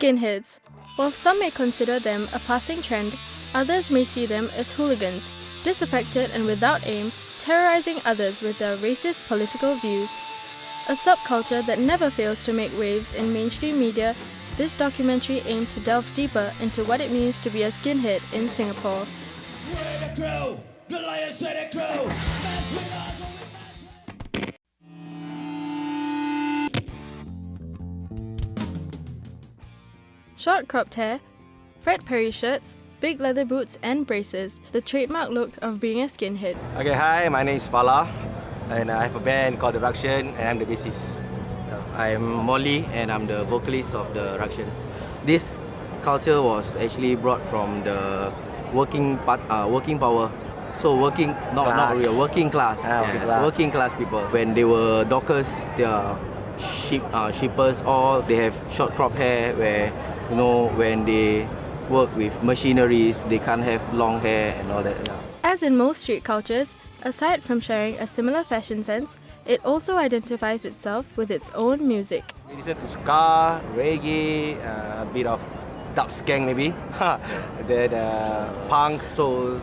Skinheads. While some may consider them a passing trend, others may see them as hooligans, disaffected and without aim, terrorizing others with their racist political views. A subculture that never fails to make waves in mainstream media, this documentary aims to delve deeper into what it means to be a skinhead in Singapore. We're the crew, the Lions are the crew. Mess with us or we mess with... Short cropped hair, Fred Perry shirts, big leather boots and braces, the trademark look of being a skinhead. Okay, hi, my name is Fala and I have a band called The Ruction and I'm the bassist. I'm Molly and I'm the vocalist of The Ruction. This culture was actually brought from the working power. So working class. Working class people. When they were dockers, they are shippers, all they have short crop hair where, you know, when they work with machineries, they can't have long hair and all that. As in most street cultures, aside from sharing a similar fashion sense, it also identifies itself with its own music. We listen to ska, reggae, a bit of dub skank maybe, then punk, soul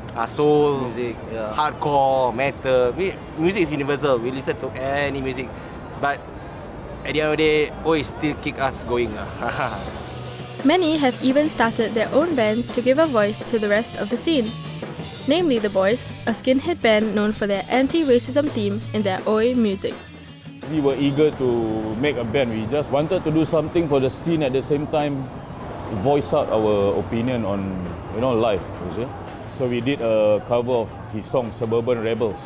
music, hardcore, metal. Music is universal. We listen to any music, but at the end of the day, always still keep us going. Many have even started their own bands to give a voice to the rest of the scene. Namely The Boys, a skinhead band known for their anti-racism theme in their Oi music. We were eager to make a band. We just wanted to do something for the scene at the same time, voice out our opinion on, life, you see. So we did a cover of his song Suburban Rebels.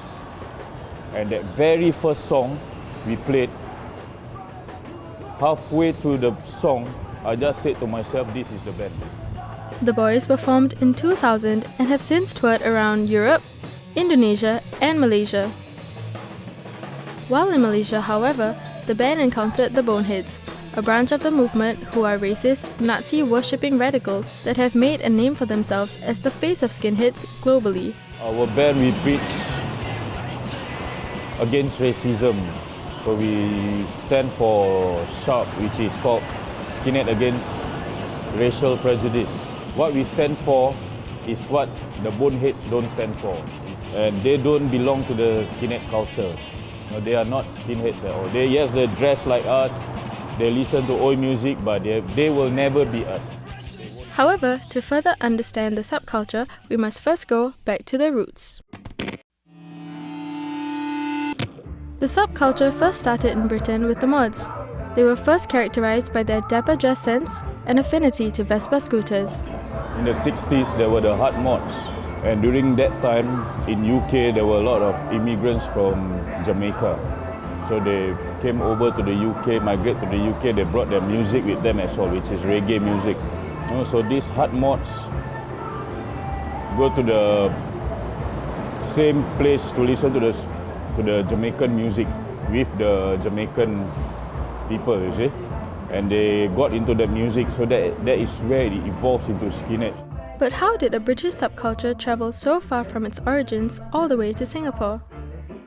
And that very first song we played, halfway through the song, I just said to myself, this is the band. The Boys were formed in 2000 and have since toured around Europe, Indonesia and Malaysia. While in Malaysia, however, the band encountered the Boneheads, a branch of the movement who are racist, Nazi-worshipping radicals that have made a name for themselves as the face of skinheads globally. Our band, we preach against racism. So we stand for SHARP, which is called Skinhead Against Racial Prejudice. What we stand for is what the Boneheads don't stand for. And they don't belong to the skinhead culture. They are not skinheads at all. They dress like us, they listen to Oi music, but they will never be us. However, to further understand the subculture, we must first go back to the roots. The subculture first started in Britain with the mods. They were first characterized by their dapper dress sense and affinity to Vespa scooters. In the 60s, there were the hard mods. And during that time, in UK, there were a lot of immigrants from Jamaica. So they came over to the UK, migrated to the UK, they brought their music with them as well, which is reggae music. So these hard mods go to the same place to listen to the Jamaican music with the Jamaican people, you see. And they got into that music, so that is where it evolves into skinheads. But how did a British subculture travel so far from its origins all the way to Singapore?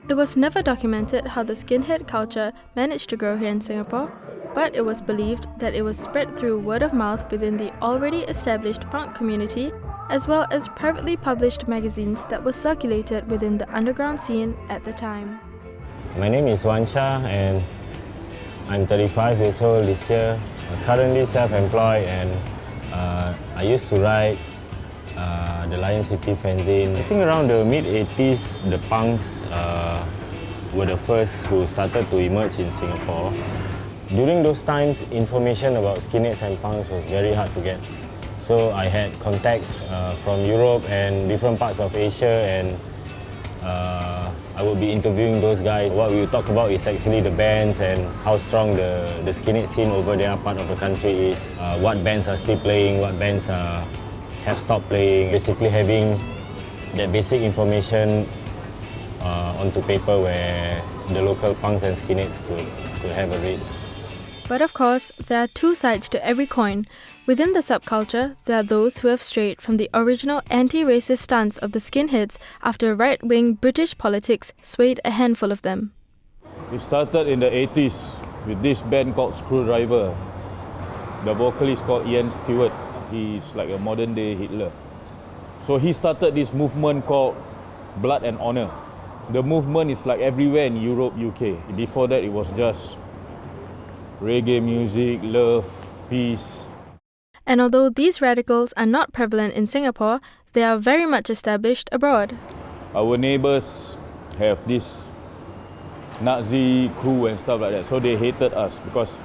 It was never documented how the skinhead culture managed to grow here in Singapore, but it was believed that it was spread through word of mouth within the already established punk community, as well as privately published magazines that were circulated within the underground scene at the time. My name is Wansha and I'm 35 years old this year. I'm currently self-employed and I used to write the Lion City fanzine. I think around the mid-80s, the punks were the first who started to emerge in Singapore. During those times, information about skinheads and punks was very hard to get. So I had contacts from Europe and different parts of Asia, and I would be interviewing those guys. What we would talk about is actually the bands and how strong the skinhead scene over their part of the country is. What bands are still playing, what bands have stopped playing. Basically having that basic information onto paper where the local punks and skinheads could have a read. But of course, there are two sides to every coin. Within the subculture, there are those who have strayed from the original anti-racist stance of the skinheads after right-wing British politics swayed a handful of them. We started in the 80s with this band called Screwdriver. the vocalist called Ian Stewart. He's like a modern day Hitler. So he started this movement called Blood and Honor. The movement is like everywhere in Europe, UK. Before that, it was just reggae music, love, peace. And although these radicals are not prevalent in Singapore, they are very much established abroad. Our neighbors have this Nazi crew and stuff like that, so they hated us because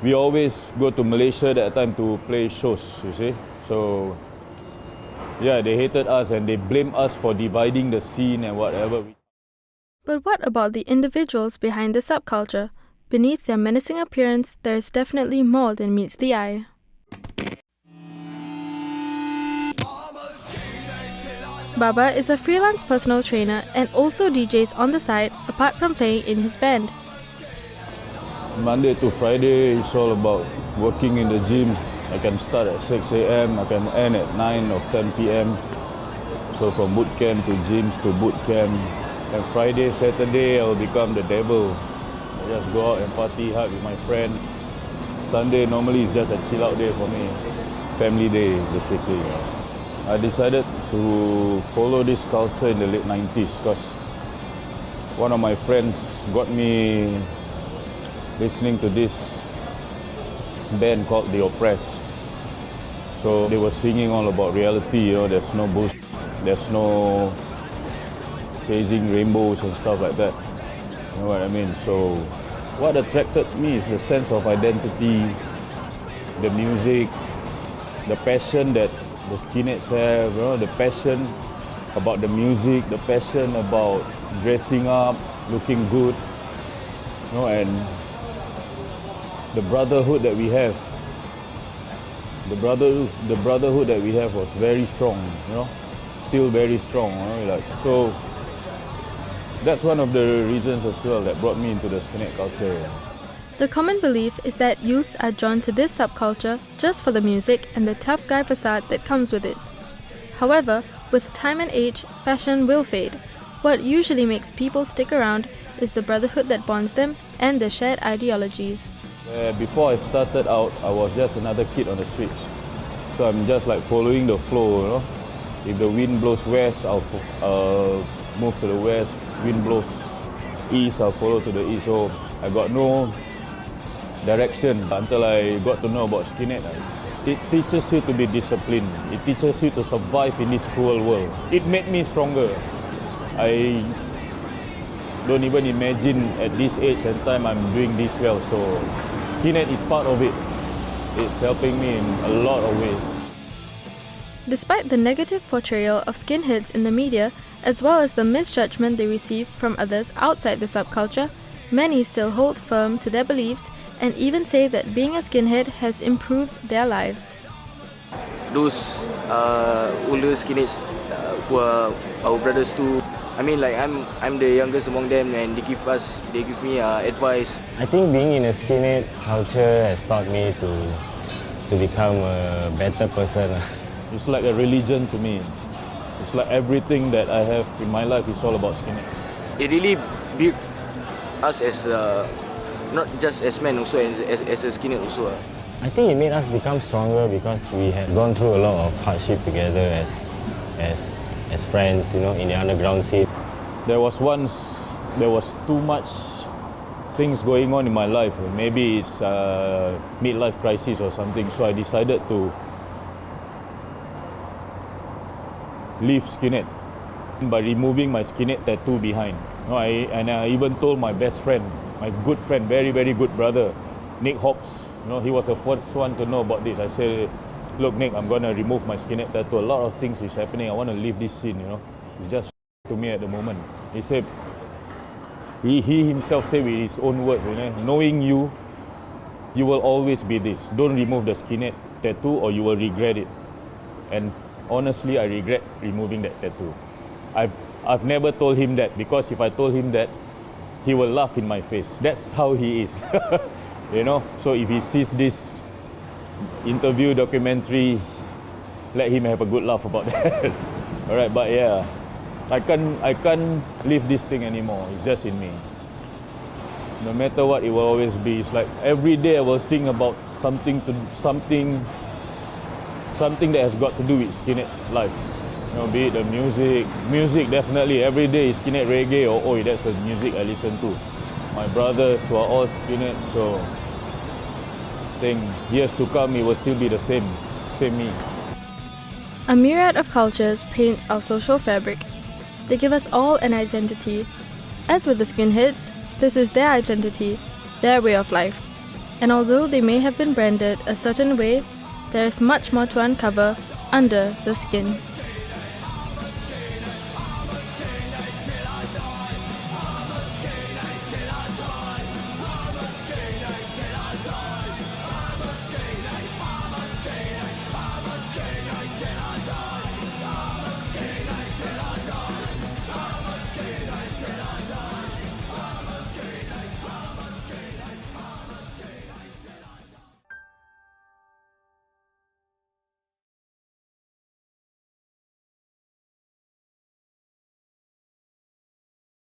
we always go to Malaysia at that time to play shows, you see. So yeah, they hated us and they blamed us for dividing the scene and whatever. But what about the individuals behind the subculture? Beneath their menacing appearance, there is definitely more than meets the eye. Baba is a freelance personal trainer and also DJs on the side apart from playing in his band. Monday to Friday, it's all about working in the gym. I can start at 6 a.m, I can end at 9 or 10 p.m. So from boot camp to gyms to boot camp. And Friday, Saturday, I'll become the devil. I just go out and party hard with my friends. Sunday normally is just a chill out day for me. Family day, basically. I decided to follow this culture in the late 90s because one of my friends got me listening to this band called The Oppressed. So they were singing all about reality, there's no bullshit, there's no chasing rainbows and stuff like that. You know what I mean? So what attracted me is the sense of identity, the music, the passion that the skinheads have, the passion about the music, the passion about dressing up, looking good, and the brotherhood that we have. The brotherhood that we have was very strong, still very strong. So that's one of the reasons as well that brought me into the skinhead culture. The common belief is that youths are drawn to this subculture just for the music and the tough guy facade that comes with it. However, with time and age, fashion will fade. What usually makes people stick around is the brotherhood that bonds them and their shared ideologies. Before I started out, I was just another kid on the streets. So I'm just like following the flow, If the wind blows west, I'll move to the west. Wind blows east, I'll follow to the east. So I got no direction until I got to know about skinhead. It teaches you to be disciplined. It teaches you to survive in this cruel world. It made me stronger. I don't even imagine at this age and time I'm doing this well. So skinhead is part of it. It's helping me in a lot of ways. Despite the negative portrayal of skinheads in the media, as well as the misjudgment they receive from others outside the subculture, many still hold firm to their beliefs and even say that being a skinhead has improved their lives. Those older skinheads who are our brothers too. I mean, like I'm the youngest among them, and they give me advice. I think being in a skinhead culture has taught me to become a better person. It's like a religion to me. It's like everything that I have in my life is all about skinhead. It really built us as not just as men, also as a skinhead also. I think it made us become stronger because we had gone through a lot of hardship together as friends, in the underground scene. There was too much things going on in my life. Maybe it's midlife crisis or something. So I decided to leave skinhead by removing my skinhead tattoo behind. I even told my best friend, my good friend, very, very good brother, Nick Hobbs. He was the first one to know about this. I said, look, Nick, I'm going to remove my skinhead tattoo. A lot of things is happening. I want to leave this scene, It's just to me at the moment. He said, he himself said with his own words, knowing you will always be this. Don't remove the skinhead tattoo or you will regret it. And honestly, I regret removing that tattoo. I've never told him that because if I told him that, he will laugh in my face. That's how he is. So if he sees this interview documentary, let him have a good laugh about that. All right, but yeah, I can't leave this thing anymore. It's just in me. No matter what, it will always be. It's like every day I will think about something that has got to do with skinhead life. You know, be it the music definitely. Every day is skinhead reggae or oi, that's the music I listen to. My brothers who are all skinhead, so I think years to come it will still be the same me. A myriad of cultures paints our social fabric. They give us all an identity. As with the skinheads, this is their identity, their way of life. And although they may have been branded a certain way, there is much more to uncover under the skin.